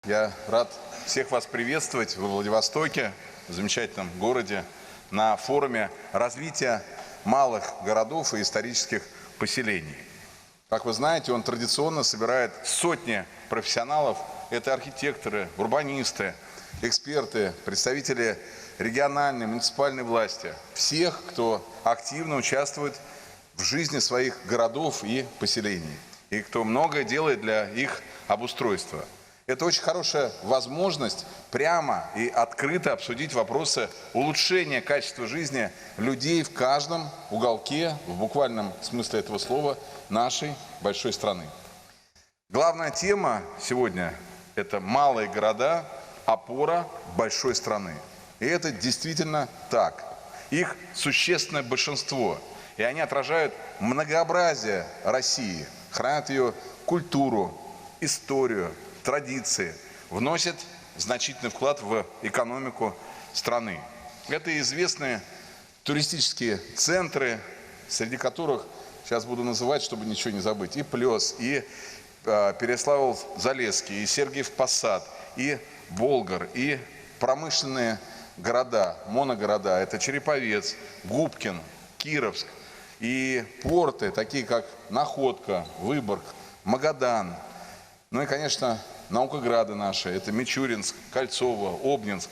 Я рад всех вас приветствовать во Владивостоке, в замечательном городе, на форуме развития малых городов и исторических поселений. Как вы знаете, он традиционно собирает сотни профессионалов. Это архитекторы, урбанисты, эксперты, представители региональной, муниципальной власти. Всех, кто активно участвует в жизни своих городов и поселений. И кто многое делает для их обустройства. Это очень хорошая возможность прямо и открыто обсудить вопросы улучшения качества жизни людей в каждом уголке, в буквальном смысле этого слова, нашей большой страны. Главная тема сегодня – это малые города, опора большой страны. И это действительно так. Их существенное большинство, и они отражают многообразие России, хранят ее культуру, историю, традиции, вносят значительный вклад в экономику страны. Это известные туристические центры, среди которых, сейчас буду называть, чтобы ничего не забыть, и Плес, и Переславль-Залесский, и Сергиев Посад, и Болгар, и промышленные города, моногорода, это Череповец, Губкин, Кировск, и порты, такие как Находка, Выборг, Магадан, ну и, конечно, наукограды наши, это Мичуринск, Кольцово, Обнинск.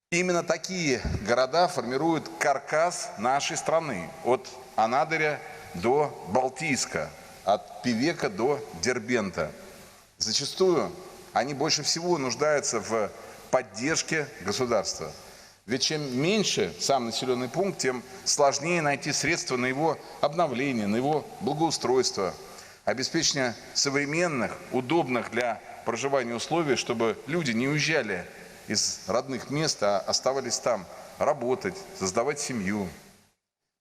Именно такие города формируют каркас нашей страны, от Анадыря до Балтийска, от Певека до Дербента. Зачастую они больше всего нуждаются в поддержке государства. Ведь чем меньше сам населенный пункт, тем сложнее найти средства на его обновление, на его благоустройство, обеспечение современных, удобных для проживания условий, чтобы люди не уезжали из родных мест, а оставались там работать, создавать семью.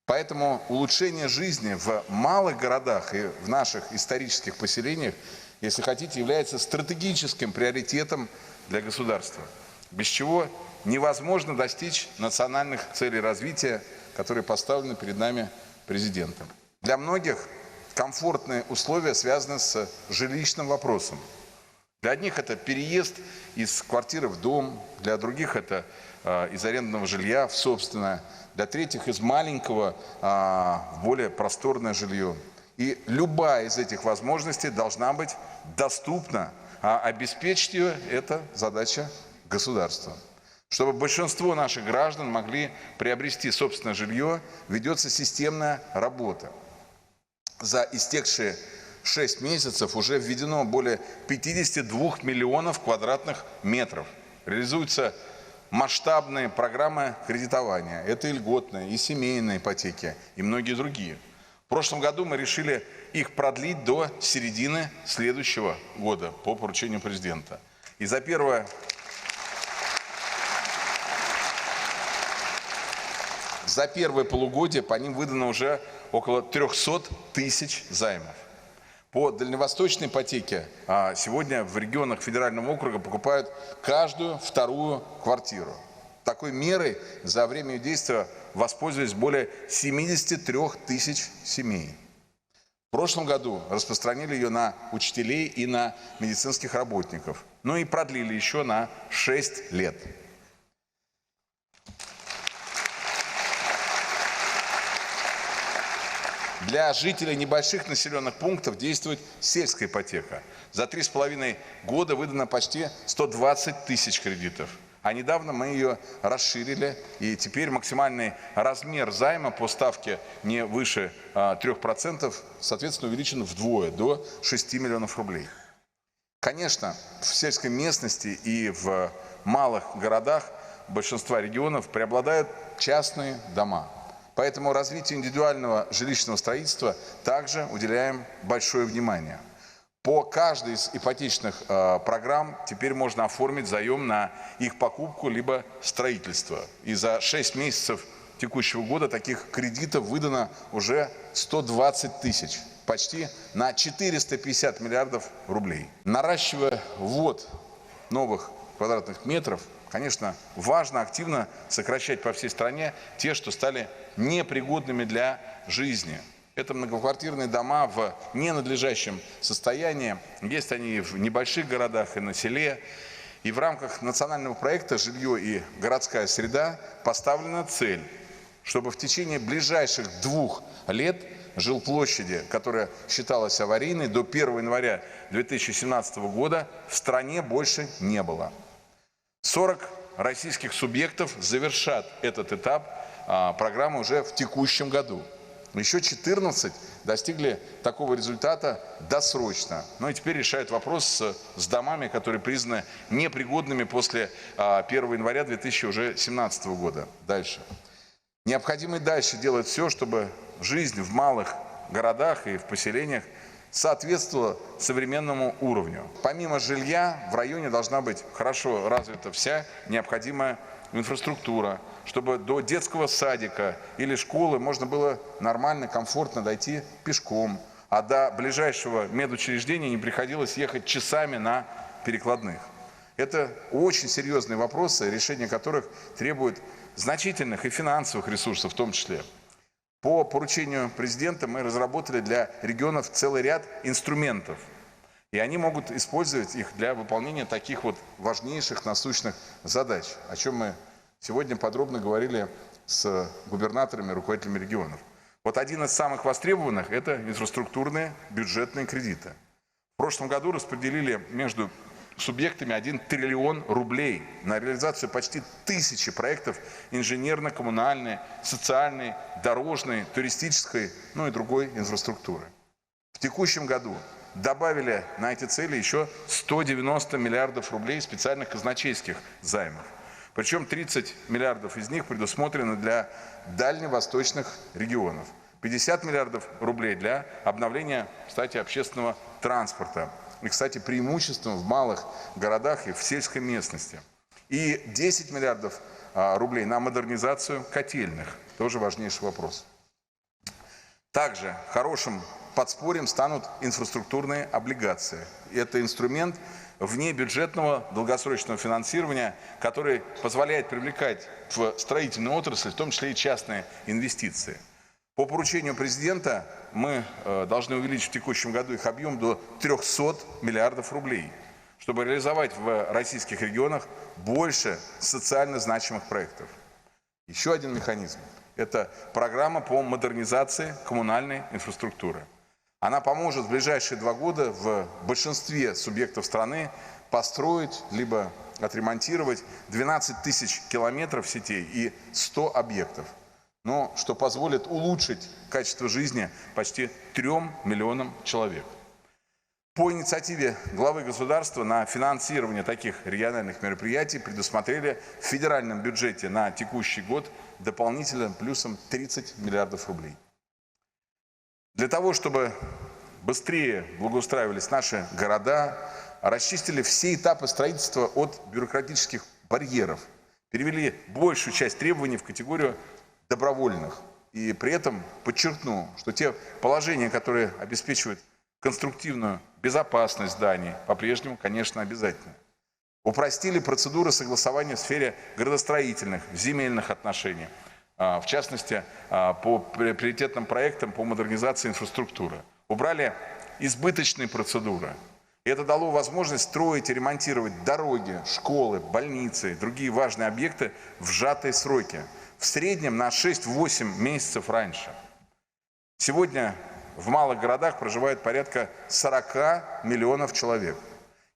Поэтому улучшение жизни в малых городах и в наших исторических поселениях, если хотите, является стратегическим приоритетом для государства, без чего невозможно достичь национальных целей развития, которые поставлены перед нами президентом. Для многих комфортные условия связаны с жилищным вопросом. Для одних это переезд из квартиры в дом, для других это из арендного жилья в собственное, для третьих из маленького в более просторное жилье. И любая из этих возможностей должна быть доступна, а обеспечить ее – это задача государства. Чтобы большинство наших граждан могли приобрести собственное жилье, ведется системная работа. За истекшие 6 месяцев уже введено более 52 миллионов квадратных метров. Реализуются масштабные программы кредитования. Это и льготные, и семейные ипотеки, и многие другие. В прошлом году мы решили их продлить до середины следующего года по поручению президента. И за первое полугодие по ним выдано уже около 300 тысяч займов. По дальневосточной ипотеке сегодня в регионах федерального округа покупают каждую вторую квартиру. Такой мерой за время ее действия воспользовались более 73 тысяч семей. В прошлом году распространили ее на учителей и на медицинских работников. Ну и продлили еще на 6 лет. Для жителей небольших населенных пунктов действует сельская ипотека. За 3,5 года выдано почти 120 тысяч кредитов. А недавно мы ее расширили, и теперь максимальный размер займа по ставке не выше 3%, соответственно, увеличен вдвое, до 6 миллионов рублей. Конечно, в сельской местности и в малых городах большинства регионов преобладают частные дома. Поэтому развитию индивидуального жилищного строительства также уделяем большое внимание. По каждой из ипотечных программ теперь можно оформить заем на их покупку либо строительство. И за 6 месяцев текущего года таких кредитов выдано уже 120 тысяч, почти на 450 миллиардов рублей. Наращивая ввод новых квадратных метров, конечно, важно активно сокращать по всей стране те, что стали непригодными для жизни. Это многоквартирные дома в ненадлежащем состоянии. Есть они в небольших городах и на селе. И в рамках национального проекта «Жилье и городская среда» поставлена цель, чтобы в течение ближайших 2 лет жилплощади, которая считалась аварийной, до 1 января 2017 года в стране больше не было. 40 российских субъектов завершат этот этап программы уже в текущем году. Еще 14 достигли такого результата досрочно. Ну и теперь решают вопрос с домами, которые признаны непригодными после 1 января 2017 года. Дальше. Необходимо и дальше делать все, чтобы жизнь в малых городах и в поселениях соответствовала современному уровню. Помимо жилья в районе должна быть хорошо развита вся необходимая инфраструктура, чтобы до детского садика или школы можно было нормально, комфортно дойти пешком, а до ближайшего медучреждения не приходилось ехать часами на перекладных. Это очень серьезные вопросы, решение которых требует значительных и финансовых ресурсов в том числе. По поручению президента мы разработали для регионов целый ряд инструментов, и они могут использовать их для выполнения таких вот важнейших насущных задач, о чем мы сегодня подробно говорили с губернаторами, руководителями регионов. Вот один из самых востребованных – это инфраструктурные бюджетные кредиты. В прошлом году распределили между субъектами 1 триллион рублей на реализацию почти 1000 проектов инженерно-коммунальной, социальной, дорожной, туристической, ну и другой инфраструктуры. В текущем году добавили на эти цели еще 190 миллиардов рублей специальных казначейских займов. Причем 30 миллиардов из них предусмотрены для дальневосточных регионов. 50 миллиардов рублей для обновления, кстати, общественного транспорта. И, кстати, преимуществом в малых городах и в сельской местности. И 10 миллиардов рублей на модернизацию котельных. Тоже важнейший вопрос. Также хорошим подспорьем станут инфраструктурные облигации. Это инструмент внебюджетного долгосрочного финансирования, который позволяет привлекать в строительную отрасль, в том числе и частные инвестиции. По поручению президента мы должны увеличить в текущем году их объем до 300 миллиардов рублей, чтобы реализовать в российских регионах больше социально значимых проектов. Еще один механизм – это программа по модернизации коммунальной инфраструктуры. Она поможет в ближайшие 2 года в большинстве субъектов страны построить либо отремонтировать 12 тысяч километров сетей и 100 объектов. Но что позволит улучшить качество жизни почти 3 миллионам человек. По инициативе главы государства на финансирование таких региональных мероприятий предусмотрели в федеральном бюджете на текущий год дополнительно плюсом 30 миллиардов рублей. Для того, чтобы быстрее благоустраивались наши города, расчистили все этапы строительства от бюрократических барьеров, перевели большую часть требований в категорию добровольных. И при этом подчеркну, что те положения, которые обеспечивают конструктивную безопасность зданий, по-прежнему, конечно, обязательны. Упростили процедуры согласования в сфере градостроительных, земельных отношений, в частности, по приоритетным проектам по модернизации инфраструктуры. Убрали избыточные процедуры. И это дало возможность строить и ремонтировать дороги, школы, больницы и другие важные объекты в сжатые сроки. В среднем на 6-8 месяцев раньше. Сегодня в малых городах проживает порядка 40 миллионов человек.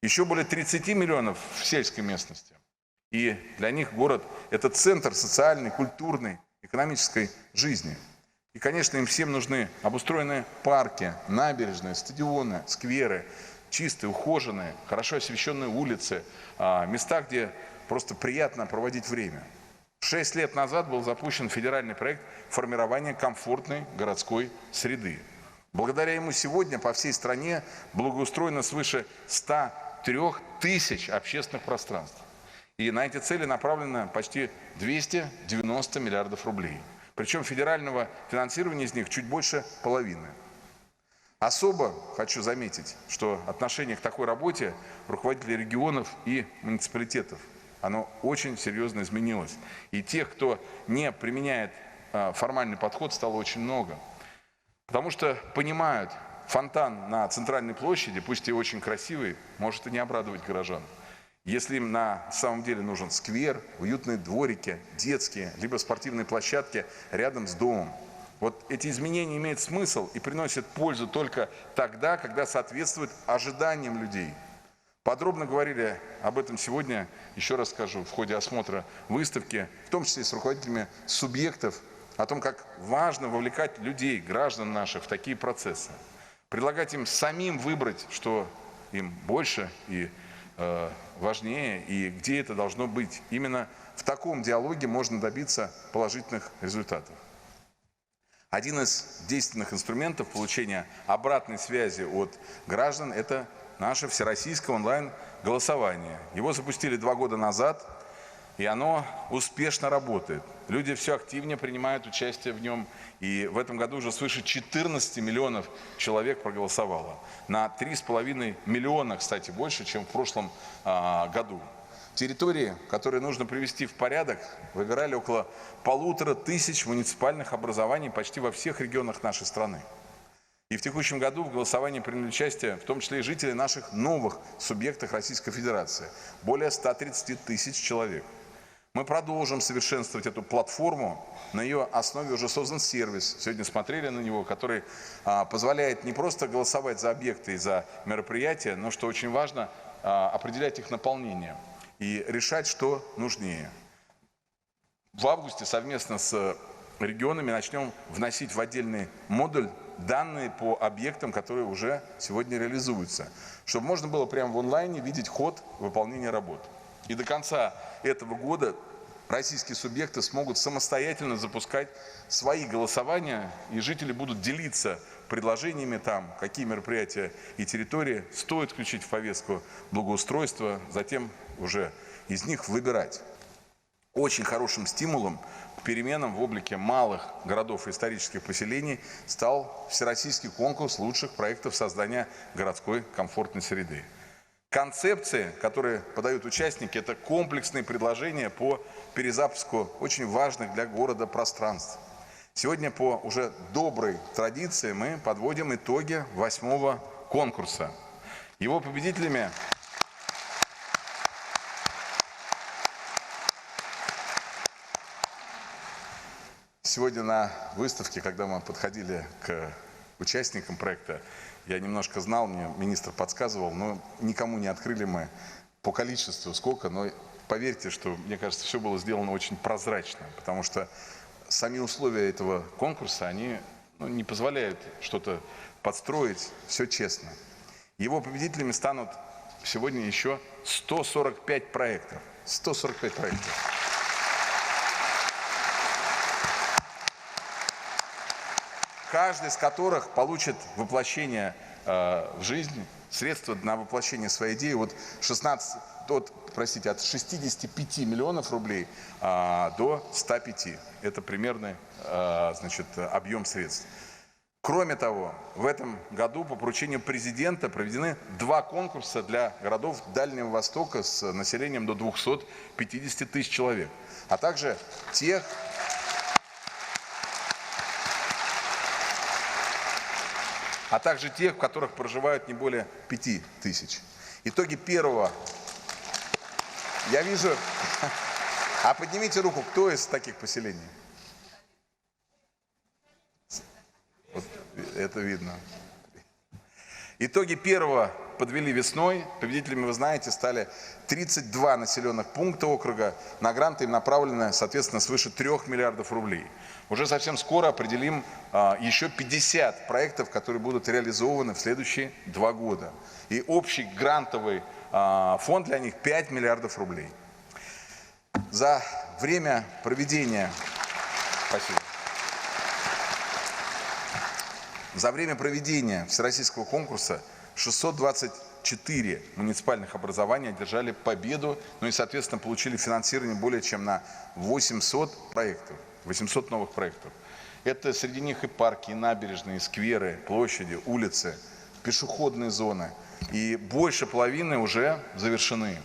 Еще более 30 миллионов в сельской местности. И для них город – это центр социальной, культурной, экономической жизни. И, конечно, им всем нужны обустроенные парки, набережные, стадионы, скверы, чистые, ухоженные, хорошо освещенные улицы, места, где просто приятно проводить время. 6 лет назад был запущен федеральный проект формирования комфортной городской среды. Благодаря ему сегодня по всей стране благоустроено свыше 103 тысяч общественных пространств. И на эти цели направлено почти 290 миллиардов рублей. Причем федерального финансирования из них чуть больше половины. Особо хочу заметить, что отношение к такой работе руководителей регионов и муниципалитетов, оно очень серьезно изменилось. И тех, кто не применяет формальный подход, стало очень много. Потому что понимают, фонтан на центральной площади, пусть и очень красивый, может и не обрадовать горожан. Если им на самом деле нужен сквер, уютные дворики, детские, либо спортивные площадки рядом с домом. Вот эти изменения имеют смысл и приносят пользу только тогда, когда соответствуют ожиданиям людей. Подробно говорили об этом сегодня, еще раз скажу, в ходе осмотра выставки, в том числе и с руководителями субъектов, о том, как важно вовлекать людей, граждан наших в такие процессы. Предлагать им самим выбрать, что им больше и важнее, и где это должно быть. Именно в таком диалоге можно добиться положительных результатов. Один из действенных инструментов получения обратной связи от граждан – это наше всероссийское онлайн-голосование. Его запустили 2 года назад, и оно успешно работает. Люди все активнее принимают участие в нем, и в этом году уже свыше 14 миллионов человек проголосовало. На 3,5 миллиона, кстати, больше, чем в прошлом году. Территории, которые нужно привести в порядок, выбирали около 1500 муниципальных образований почти во всех регионах нашей страны. И в текущем году в голосовании приняли участие, в том числе и жители наших новых субъектов Российской Федерации. Более 130 тысяч человек. Мы продолжим совершенствовать эту платформу. На ее основе уже создан сервис, сегодня смотрели на него, который позволяет не просто голосовать за объекты и за мероприятия, но, что очень важно, определять их наполнение и решать, что нужнее. В августе совместно с регионами начнем вносить в отдельный модуль данные по объектам, которые уже сегодня реализуются, чтобы можно было прямо в онлайне видеть ход выполнения работ. И до конца этого года российские субъекты смогут самостоятельно запускать свои голосования, и жители будут делиться предложениями там, какие мероприятия и территории стоит включить в повестку благоустройства, затем уже из них выбирать. Очень хорошим стимулом к переменам в облике малых городов и исторических поселений стал всероссийский конкурс лучших проектов создания городской комфортной среды. Концепции, которые подают участники, это комплексные предложения по перезапуску очень важных для города пространств. Сегодня по уже доброй традиции мы подводим итоги 8-го конкурса. Его победителями сегодня на выставке, когда мы подходили к участникам проекта, я немножко знал, мне министр подсказывал, но никому не открыли мы по количеству сколько, но поверьте, что, мне кажется, все было сделано очень прозрачно, потому что сами условия этого конкурса, они не позволяют что-то подстроить, все честно. Его победителями станут сегодня еще 145 проектов. 145 проектов. Каждый из которых получит воплощение в жизнь, средства на воплощение своей идеи от 65 миллионов рублей до 105. Это примерный объем средств. Кроме того, в этом году по поручению президента проведены 2 конкурса для городов Дальнего Востока с населением до 250 тысяч человек, а также тех, в которых проживают не более 5000. Итоги первого. Я вижу. А поднимите руку, кто из таких поселений? Вот это видно. Итоги первого подвели весной. Победителями, вы знаете, стали 32 населенных пункта округа. На гранты им направлено, соответственно, свыше 3 миллиардов рублей. Уже совсем скоро определим еще 50 проектов, которые будут реализованы в следующие 2 года. И общий грантовый фонд для них 5 миллиардов рублей. За время проведения... Спасибо. За время проведения всероссийского конкурса 624 муниципальных образования одержали победу, и, соответственно, получили финансирование более чем на 800 проектов, 800 новых проектов. Это среди них и парки, и набережные, и скверы, площади, улицы, пешеходные зоны. И больше половины уже завершены.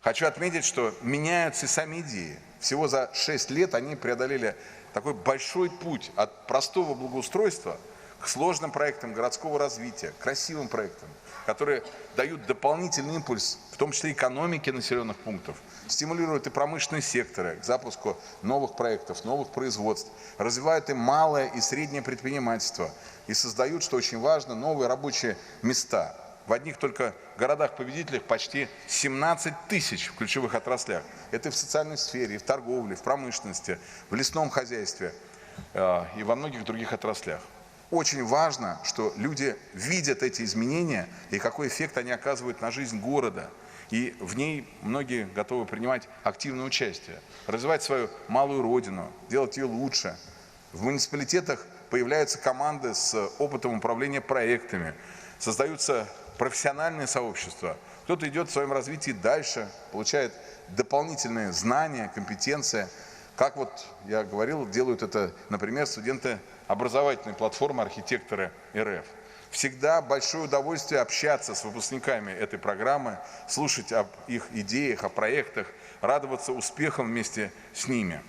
Хочу отметить, что меняются и сами идеи. Всего за 6 лет они преодолели такой большой путь от простого благоустройства к сложным проектам городского развития, красивым проектам, которые дают дополнительный импульс, в том числе экономике населенных пунктов, стимулируют и промышленные секторы к запуску новых проектов, новых производств, развивают и малое, и среднее предпринимательство, и создают, что очень важно, новые рабочие места. В одних только городах-победителях почти 17 тысяч в ключевых отраслях. Это и в социальной сфере, и в торговле, в промышленности, в лесном хозяйстве и во многих других отраслях. Очень важно, что люди видят эти изменения и какой эффект они оказывают на жизнь города. И в ней многие готовы принимать активное участие, развивать свою малую родину, делать ее лучше. В муниципалитетах появляются команды с опытом управления проектами, создаются профессиональные сообщества. Кто-то идет в своем развитии дальше, получает дополнительные знания, компетенции. Как вот я говорил, делают это, например, студенты образовательной платформы «Архитекторы РФ». Всегда большое удовольствие общаться с выпускниками этой программы, слушать об их идеях, о проектах, радоваться успехам вместе с ними.